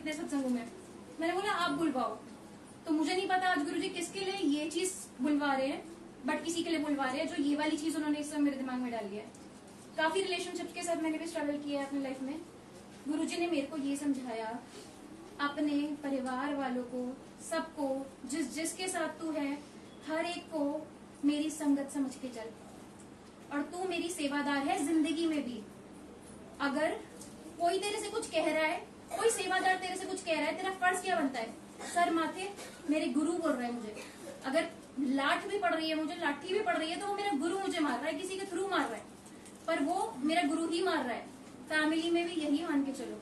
इतने सत्संगों में। मैंने बोला आप बुलवाओ, तो मुझे नहीं पता आज गुरुजी किसके लिए ये चीज बुलवा रहे हैं, बट किसी के लिए बुलवा रहे हैं जो ये वाली चीज उन्होंने इस समय मेरे दिमाग में डाली है। काफी रिलेशनशिप के साथ मैंने भी स्ट्रगल किया है अपनी लाइफ में। गुरुजी ने मेरे को ये समझाया, अपने परिवार वालों को, सबको, जिसके साथ तू है, हर एक को मेरी संगत समझ के चल, और तू मेरी सेवादार है जिंदगी में भी। अगर कोई तेरे से कुछ कह रहा है, कोई सेवादार तेरे से कुछ कह रहा है, तेरा फर्ज क्या बनता है? सर माथे मेरे गुरु बोल रहे हैं मुझे। अगर लाठ भी पड़ रही है मुझे, लाठी भी पड़ रही है, तो वो मेरा गुरु मुझे मार रहा है, किसी के थ्रू मार रहा है, पर वो मेरा गुरु ही मार रहा है। फैमिली में भी यही मान के चलो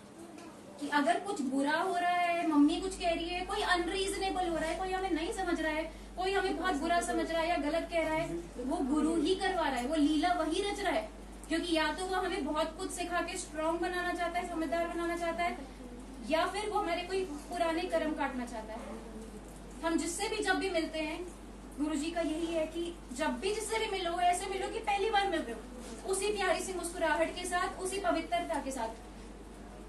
कि अगर कुछ बुरा हो रहा है, मम्मी कुछ कह रही है, कोई अनरीजनेबल हो रहा है, कोई हमें नहीं समझ रहा है, कोई हमें बहुत बुरा समझ रहा है या गलत कह रहा है, वो गुरु ही करवा रहा है, वो लीला वही रच रहा है। क्योंकि या तो वो हमें बहुत कुछ सिखा के स्ट्रांग बनाना चाहता है, समझदार बनाना चाहता है, या फिर वो हमारे कोई पुराने कर्म काटना चाहता है। हम जिससे भी जब भी मिलते हैं, गुरुजी का यही है कि जब भी जिससे भी मिलो, ऐसे मिलो कि पहली बार मिल रहे हो, उसी प्यारी सी मुस्कुराहट के साथ, उसी पवित्रता के साथ।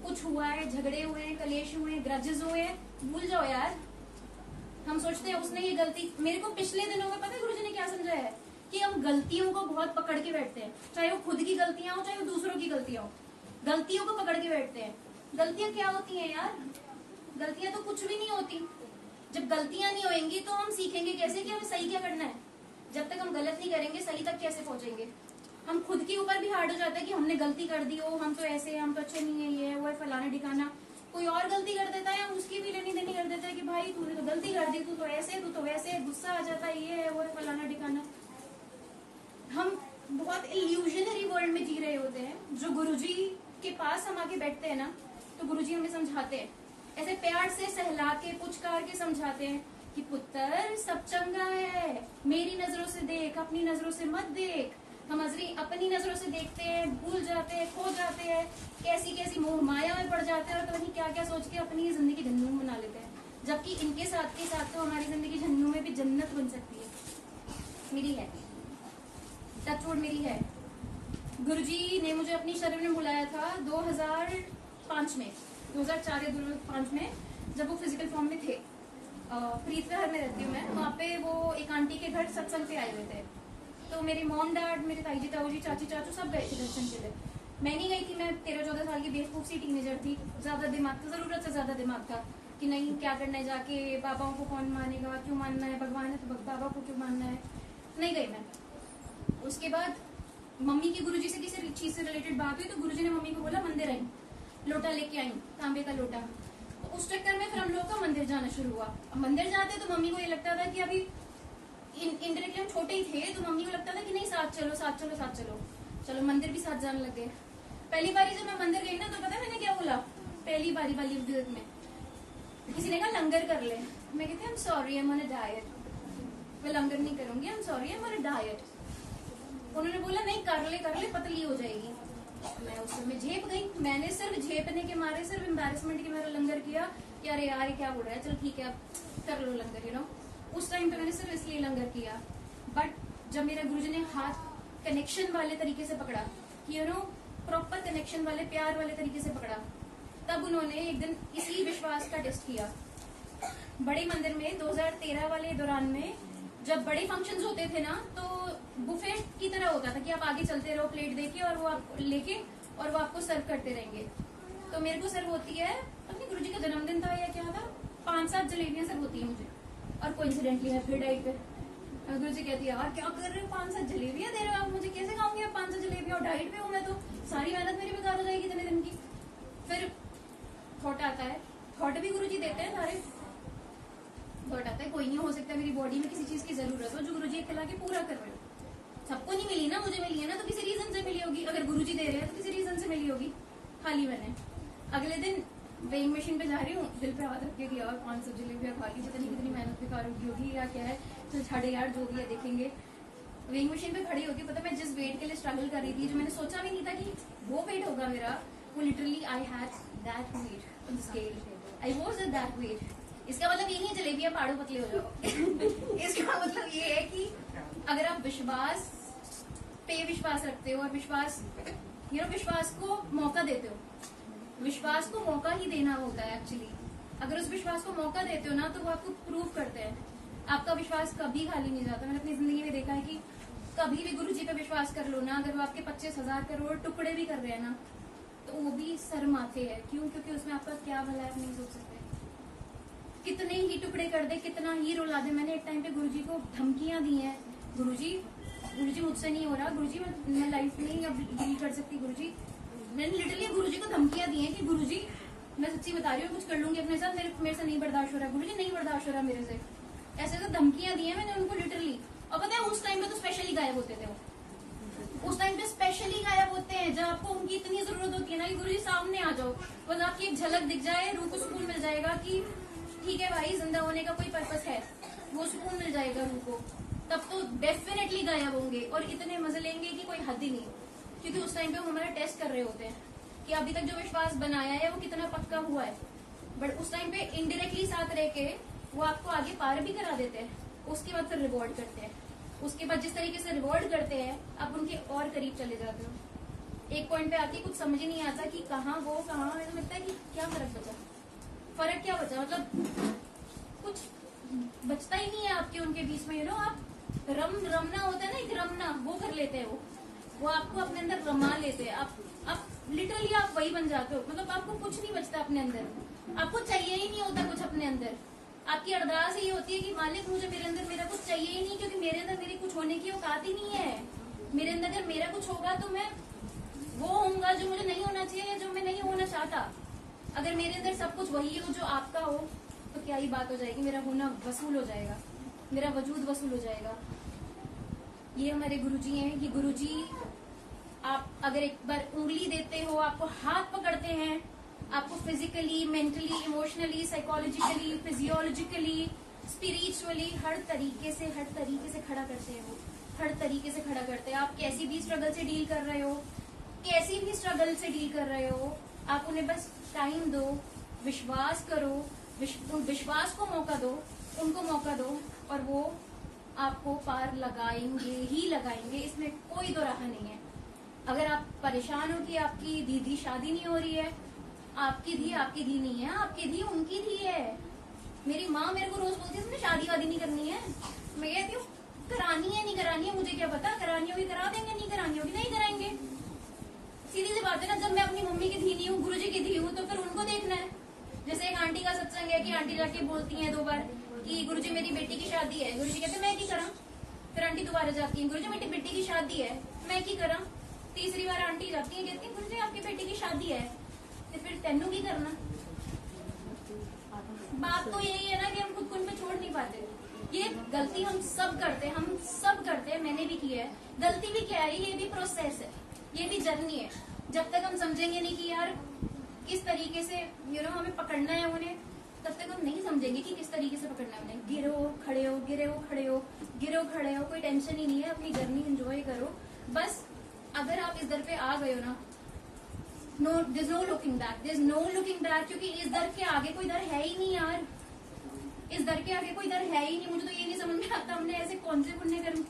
कुछ हुआ है, झगड़े हुए हैं, कलेश हुए हैं, ग्रजेस हुए हैं, भूल जाओ यार। हम सोचते हैं उसने ये गलती, मेरे को पिछले दिनों में पता है गुरुजी ने क्या समझाया है कि हम गलतियों को बहुत पकड़ के बैठते हैं, चाहे वो खुद की गलतियां हो, चाहे वो दूसरों की गलतियां हो, गलतियों को पकड़ के बैठते हैं। गलतियां क्या होती हैं यार? गलतियां तो कुछ भी नहीं होती। जब गलतियां नहीं होंगी तो हम सीखेंगे कैसे कि हमें सही क्या करना है। जब तक हम गलत नहीं करेंगे, सही तक कैसे पहुंचेंगे? हम खुद के ऊपर भी हार्ड हो जाता है कि हमने गलती कर दी, हो हम तो ऐसे, हम तो अच्छे नहीं है, ये है वो है, फलाना ठिकाना। कोई और गलती कर देता है, हम उसकी भी लेनी देनी कर देते हैं कि भाई तूने तो गलती कर दी, तू तो ऐसे, तू तो वैसे, गुस्सा आ जाता है, ये है वो है, फलाना ठिकाना। हम बहुत इल्यूजनरी वर्ल्ड में जी रहे होते हैं। जो गुरुजी के पास हम आके बैठते हैं ना, तो गुरुजी हमें समझाते हैं, ऐसे प्यार से सहला के पुचकार के समझाते हैं कि पुत्र सब चंगा है, मेरी नजरों से देख, अपनी नजरों से मत देख। हम अपनी नजरों से देखते हैं, भूल जाते हैं, खो जाते हैं, कैसी कैसी मोह माया में पड़ जाते हैं, और पता नहीं क्या क्या सोच के अपनी जिंदगी जन्नत बना लेते हैं। जबकि इनके साथ के साथ तो हमारी जिंदगी जन्नत में भी जन्नत बन सकती है। मेरी है, टचवुड मेरी है। गुरुजी ने मुझे अपनी शरण में बुलाया था 2005 में, 2004 या 2005 में, जब वो फिजिकल फॉर्म में थे। प्रीतविहार में रहती हूँ मैं, वहाँ पे वो एक आंटी के घर सत्संग पे आए हुए थे। तो मेरी मॉम डैड, मेरे ताई जी ताऊ जी, चाची चाचू सब गए थे दर्शन के लिए। मैं नहीं गई थी, मैं 13-14 साल की बेवकूफ सी टीनेजर थी। ज्यादा दिमाग था, जरूरत से ज्यादा दिमाग था कि नहीं क्या करना है, जाके बाबाओं को कौन मानेगा, क्यों मानना है, भगवान है तो बाबा को क्यों मानना है। नहीं गई मैं। उसके बाद मम्मी की गुरुजी से किसी चीज से रिलेटेड बात हुई, तो गुरुजी ने मम्मी को बोला मंदिर आई, लोटा लेके आई, तांबे का लोटा। तो उस चक्कर में फिर हम लोग का मंदिर जाना शुरू हुआ। अब मंदिर जाते तो मम्मी को ये लगता था कि अभी इंडायरेक्टली हम छोटे ही थे, तो मम्मी को लगता था कि नहीं साथ चलो साथ चलो साथ चलो। चलो मंदिर भी साथ जाने लग गए। पहली बारी जब मैं मंदिर गई ना, तो पता है मैंने क्या बोला? पहली बारी वाली विजिट में किसी ने कहा लंगर कर ले। मैं कहती I am sorry, I am on a diet, मैं लंगर नहीं करूंगी, I am sorry, I am on a diet. उन्होंने बोला नहीं कर ले पतली हो जाएगी। मैं उस समय झेप गई। मैंने सिर्फ झेपने के मारे, सिर्फ एम्बैरेसमेंट के मारे लंगर किया कि अरे यार ये क्या हो रहा है, चल ठीक है अब कर लो लंगर, यू नो। उस टाइम पे मैंने सिर्फ इसलिए लंगर किया। बट जब मेरे गुरुजी ने हाथ कनेक्शन वाले तरीके से पकड़ा, कि यू नो प्रॉपर कनेक्शन वाले, प्यार वाले तरीके से पकड़ा, तब उन्होंने एक दिन इसी विश्वास का टेस्ट किया। बड़े मंदिर में 2013 वाले दौरान में जब बड़े फंक्शंस होते थे ना, तो बुफे की तरह होता था कि आप आगे चलते रहो प्लेट देके, और वो आप लेके और वो आपको सर्व करते रहेंगे। तो मेरे को सर्व होती है, अपने गुरुजी का जन्मदिन था या क्या था, 5-7 जलेबियां सर्व होती है मुझे, और कोइंसिडेंटली है फिर डाइट पे। गुरुजी कहती है यार क्या कर रहे हो, 5-7 जलेबियां दे रहे हो आप मुझे, कैसे खाऊंगी आप 5-7 जलेबियां, और डाइट पे हूँ मैं, तो सारी मेहनत मेरी बेकार हो जाएगी इतने दिन की। फिर थॉट आता है, थॉट भी गुरुजी देते हैं सारे। थॉट आता है कोई नहीं, हो सकता है मेरी बॉडी में किसी चीज की जरूरत हो जो गुरुजी खिला के पूरा कर रहे हो। सबको नहीं मिली ना, मुझे मिली है ना, तो किसी रीजन से मिली होगी। अगर गुरुजी दे रहे हैं तो किसी रीजन से मिली होगी। खा ली मैंने। अगले दिन वेइंग मशीन पे जा रही हूँ, दिल पे हाथ रख के दिया और 500 जलेबियां खा ली। पता नहीं कितनी मेहनत बेकार होगी या क्या है, तो छाड़े यार जो भी है देखेंगे। वेइंग मशीन पे खड़ी होगी, पता मैं जिस वेट के लिए स्ट्रगल कर रही थी, जो मैंने सोचा भी नहीं था कि वो वेट होगा मेरा, वो literally I had that weight on scale, I was at that weight. इसका मतलब ये नहीं जलेबियां पाड़ो पतले हो जाओ। इसका मतलब ये है कि अगर आप विश्वास पे विश्वास रखते हो और विश्वास को मौका देते हो, विश्वास को मौका ही देना होता है एक्चुअली। अगर उस विश्वास को मौका देते हो ना तो वो आपको प्रूव करते हैं। आपका विश्वास कभी खाली नहीं जाता। मैंने अपनी जिंदगी में देखा है कि कभी भी गुरुजी पे विश्वास कर लो ना, अगर वो आपके 25,000 करोड़ टुकड़े भी कर रहे हैं ना तो वो भी शर्माते हैं। क्यों? क्योंकि उसमें आपका क्या भला है आप नहीं सोच सकते। कितने ही टुकड़े कर दे, कितना ही रुला दे। मैंने एक टाइम पे गुरुजी को धमकियां दी हैं, गुरुजी मुझसे नहीं हो रहा, गुरुजी मैं लाइफ नहीं अब डील कर सकती, गुरुजी। मैंने लिटरली गुरुजी को धमकियां दी हैं कि गुरुजी मैं सच्ची बता रही हूँ, कुछ कर लूंगी अपने साथ, मेरे से नहीं बर्दाश्त हो रहा, गुरुजी नहीं बर्दाश्त हो रहा मेरे से। ऐसे तो धमकियां दी हैं मैंने उनको लिटरली। और पता है उस टाइम पे तो स्पेशली गायब होते थे वो। उस टाइम पे स्पेशली गायब होते हैं जब आपको उनकी इतनी जरूरत होती है ना कि गुरुजी सामने आ जाओ, बस आपकी एक झलक दिख जाए, रूह को सुकून मिल जाएगा कि ठीक है भाई जिंदा होने का कोई पर्पस है, वो सुकून मिल जाएगा रूह को, तब तो डेफिनेटली गायब होंगे और इतने मजे लेंगे कि कोई हद ही नहीं। क्योंकि उस टाइम पे वो हमारा टेस्ट कर रहे होते हैं कि अभी तक जो विश्वास बनाया है वो कितना पक्का हुआ है। बट उस टाइम पे इनडायरेक्टली साथ रह के वो आपको आगे पार भी करा देते हैं। उसके बाद फिर रिवॉर्ड करते हैं। उसके बाद जिस तरीके से रिवॉर्ड करते हैं आप उनके और करीब चले जाते हो। एक पॉइंट पे आके कुछ समझ ही नहीं आता कि कहाँ वो कहाँ, ऐसा लगता है कि क्या फर्क बचा, फर्क क्या बचा, मतलब कुछ बचता ही नहीं है आपके उनके बीच में। आप रमना होता है ना, एक रमना वो कर लेते हैं वो आपको अपने अंदर रमा लेते हैं। आप लिटरली आप वही बन जाते हो। मतलब आपको कुछ नहीं बचता अपने अंदर, आपको चाहिए ही नहीं होता कुछ अपने अंदर। आपकी अरदास ये होती है कि मालिक मुझे मेरे अंदर मेरा कुछ चाहिए ही नहीं, क्योंकि मेरे अंदर मेरी कुछ होने की औकात ही नहीं है। मेरे अंदर अगर मेरा कुछ होगा तो मैं वो होऊंगा जो मुझे नहीं होना चाहिए, जो मैं नहीं होना चाहता। अगर मेरे अंदर सब कुछ वही हो जो आपका हो तो क्या ही बात हो जाएगी, मेरा होना वसूल हो जाएगा, मेरा वजूद वसूल हो जाएगा। ये हमारे गुरुजी हैं कि गुरुजी आप अगर एक बार उंगली देते हो, आपको हाथ पकड़ते हैं, आपको physically, mentally, emotionally, psychologically, physiologically, spiritually हर तरीके से खड़ा करते हैं। वो हर तरीके से खड़ा करते हैं। आप कैसी भी स्ट्रगल से डील कर रहे हो, कैसी भी स्ट्रगल से डील कर रहे हो, आप उन्हें बस टाइम दो, विश्वास करो, विश्वास को मौका दो, उनको मौका दो और वो आपको पार लगाएंगे ही लगाएंगे। इसमें कोई दो राह नहीं है। अगर आप परेशान हो कि आपकी दीदी शादी नहीं हो रही है, आपकी धी नहीं है, आपकी धी उनकी धी है। मेरी माँ मेरे को रोज बोलती है तुमने शादी वादी नहीं करनी है। मैं कहती हूँ करानी है नहीं करानी है मुझे क्या पता, करानी होगी करा देंगे, नहीं करानी होगी नहीं कराएंगे। सीधी सी बात है ना। जब मैं अपनी मम्मी की धी नहीं हूँ, गुरुजी की धी हूँ, तो फिर उनको देखना है। जैसे एक आंटी का सत्संग है कि आंटी जाके बोलती है 2 बार कि गुरुजी मेरी बेटी की शादी है। गुरुजी कहते मैं की करा। फिर आंटी दोबारा जाती है, गुरुजी मेरी बेटी की शादी है, मैं की करा। तीसरी बार आंटी जाती है, कहती है गुरुजी आपकी बेटी की शादी है, तो फिर तेनू की करना। बात तो यही है ना कि हम खुद को उनपे छोड़ नहीं पाते। ये गलती हम सब करते हैं, मैंने भी की है। गलती भी क्या है, ये भी प्रोसेस है, ये भी जर्नी है। जब तक हम समझेंगे नहीं कि यार किस तरीके से हमें पकड़ना है उन्हें, तब तक हम नहीं समझेंगे कि किस तरीके से पकड़ना है उन्हें। गिरो खड़े हो, गिरो खड़े हो, कोई टेंशन ही नहीं है। अपनी जर्नी एंजॉय करो बस। अगर आप इस दर पे आ गए हो ना, there's no looking back, क्योंकि इस दर के आगे कोई दर है ही नहीं यार। इस दर के आगे कोई दर है ही नहीं। मुझे तो ये नहीं समझ में आता हमने ऐसे कौन से पुण्य कर्म,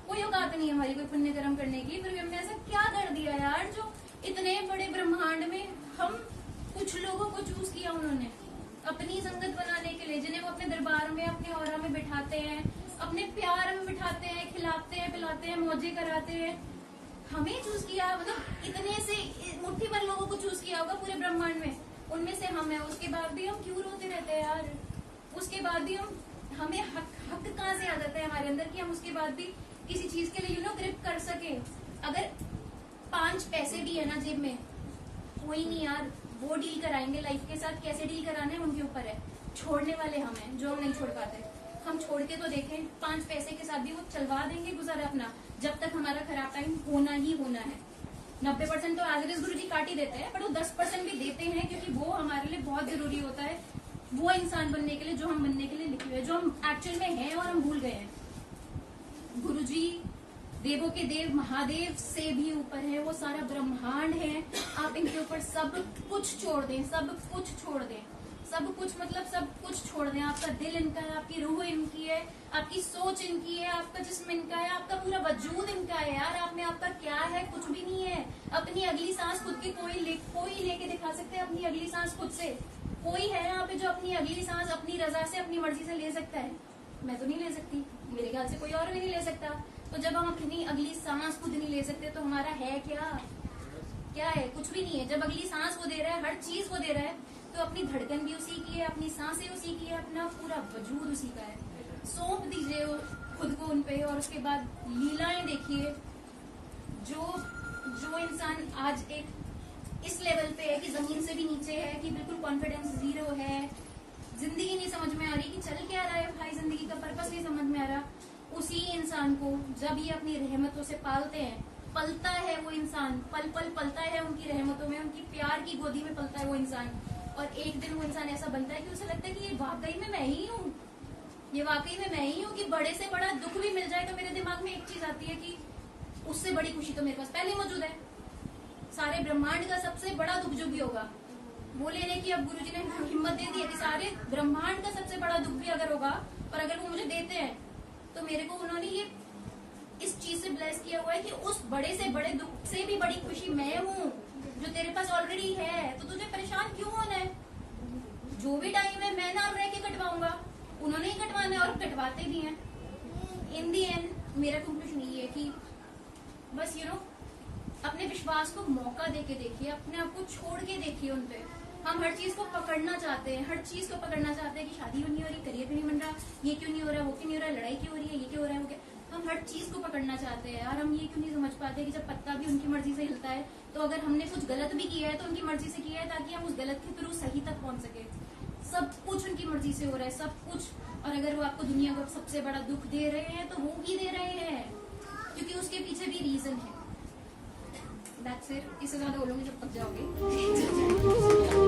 कोई औकात नहीं है हमारी कोई पुण्य कर्म करने की, फिर भी हमने ऐसा क्या कर दिया यार जो इतने बड़े ब्रह्मांड में हम कुछ लोगों को चूज किया उन्होंने अपनी संगत बनाने के लिए, जिन्हें वो अपने दरबार में, अपने औरा में बिठाते हैं, अपने प्यार में बिठाते हैं, खिलाते हैं, पिलाते हैं, मौजे कराते हैं। हमें चूज किया, मतलब इतने से मुट्ठी भर लोगों को चूज किया होगा पूरे ब्रह्मांड में, उनमें से हम है। उसके बाद भी हम क्यों रोते रहते हैं यार? उसके बाद भी हमें हक कहाँ से आ जाता है हमारे अंदर कि हम उसके बाद भी किसी चीज के लिए ग्रिप कर सके। अगर 5 पैसे भी है ना जेब में, कोई नहीं यार, वो डील कराएंगे लाइफ के साथ। कैसे डील कराना है उनके ऊपर है, छोड़ने वाले हम हैं जो हम नहीं छोड़ पाते। हम छोड़ के तो देखें, 5 पैसे के साथ भी वो चलवा देंगे गुजारा अपना, जब तक हमारा खराब टाइम होना ही होना है। 90% तो एज इट इज गुरु जी काट ही देते हैं, बट वो 10% भी देते हैं, क्योंकि वो हमारे लिए बहुत जरूरी होता है वो इंसान बनने के लिए जो हम बनने के लिए लिखे हुए, जो हम एक्चुअल में हैं और हम भूल गए हैं। गुरुजी देवों के देव, महादेव से भी ऊपर है, वो सारा ब्रह्मांड है। आप इनके ऊपर सब कुछ छोड़ दें, सब कुछ छोड़ दें, सब कुछ मतलब सब कुछ छोड़ छोड़ दें। आपका दिल इनका है, आपकी रूह इनकी है, आपकी सोच इनकी है, आपका जिस्म इनका है, आपका पूरा वजूद इनका है। यार आप में आपका क्या है? कुछ भी नहीं है। अपनी अगली सांस खुद की कोई लेके दिखा सकते हैं अपनी अगली सांस खुद से? कोई है यहाँ पे जो अपनी अगली सांस अपनी रजा से अपनी मर्जी से ले सकता है? मैं तो नहीं ले सकती, मेरे ख्याल से कोई और भी नहीं ले सकता। तो जब हम अपनी अगली सांस खुद नहीं ले सकते तो हमारा है क्या है? कुछ भी नहीं है। जब अगली सांस वो दे रहा है, हर चीज वो दे रहा है, तो अपनी धड़कन भी उसी की है, अपनी सांसें उसी की है, अपना पूरा वजूद उसी का है। सौंप दीजिए खुद को उन पे, और उसके बाद लीलाएं देखिए। जो इंसान आज एक इस लेवल पे है कि जमीन से भी नीचे है, कि बिल्कुल कॉन्फिडेंस जीरो है, जिंदगी नहीं समझ में आ रही कि चल क्या रहा है भाई, जिंदगी का पर्पस नहीं समझ में आ रहा, उसी इंसान को जब ये अपनी रहमतों से पालते हैं, पलता है वो इंसान, पल पल पलता है उनकी रहमतों में, उनकी प्यार की गोदी में पलता है वो इंसान। और एक दिन वो इंसान ऐसा बनता है कि उसे लगता है कि ये वाकई में मैं ही हूँ, ये वाकई में मैं ही हूँ। कि बड़े से बड़ा दुख भी मिल जाए तो मेरे दिमाग में एक चीज आती है कि उससे बड़ी खुशी तो मेरे पास पहले मौजूद है। सारे ब्रह्मांड का सबसे बड़ा दुख जो भी होगा वो लेने की अब गुरुजी ने हिम्मत दे दी है कि सारे ब्रह्मांड का सबसे बड़ा दुख भी अगर होगा और अगर वो मुझे देते हैं तो मेरे को उन्होंने ये इस चीज से ब्लेस किया हुआ है कि उस बड़े से बड़े दुख से भी बड़ी खुशी मैं हूँ जो तेरे पास ऑलरेडी है। तो तुझे परेशान क्यों होना है? जो भी टाइम है मैं ना रह के कटवाऊंगा, उन्होंने ही कटवाना है और कटवाते भी हैं। इन दी एंड मेरा कंक्लूजन ये है कि बस अपने विश्वास को मौका देके देखिए, अपने आप को छोड़ के देखिए उन पे। हम हर चीज को पकड़ना चाहते हैं, हर चीज को पकड़ना चाहते हैं कि शादी क्यों नहीं हो रही, करियर क्यों नहीं बन रहा, ये क्यों नहीं हो रहा, वो क्यों नहीं हो रहा, लड़ाई क्यों हो रही है, ये क्यों हो रहा है, वो क्या। हम हर चीज को पकड़ना चाहते हैं यार। हम ये क्यों नहीं समझ पाते कि जब पत्ता भी उनकी मर्जी से हिलता है तो अगर हमने कुछ गलत भी किया है तो उनकी मर्जी से किया है ताकि हम उस गलत के थ्रू सही तक पहुंच सके। सब कुछ उनकी मर्जी से हो रहा है, सब कुछ। और अगर वो आपको दुनिया का सबसे बड़ा दुख दे रहे हैं तो वो ही दे रहे हैं क्योंकि उसके पीछे भी रीजन है। That's it. इससे ज्यादा बोलूंगी जब तक जाओगे।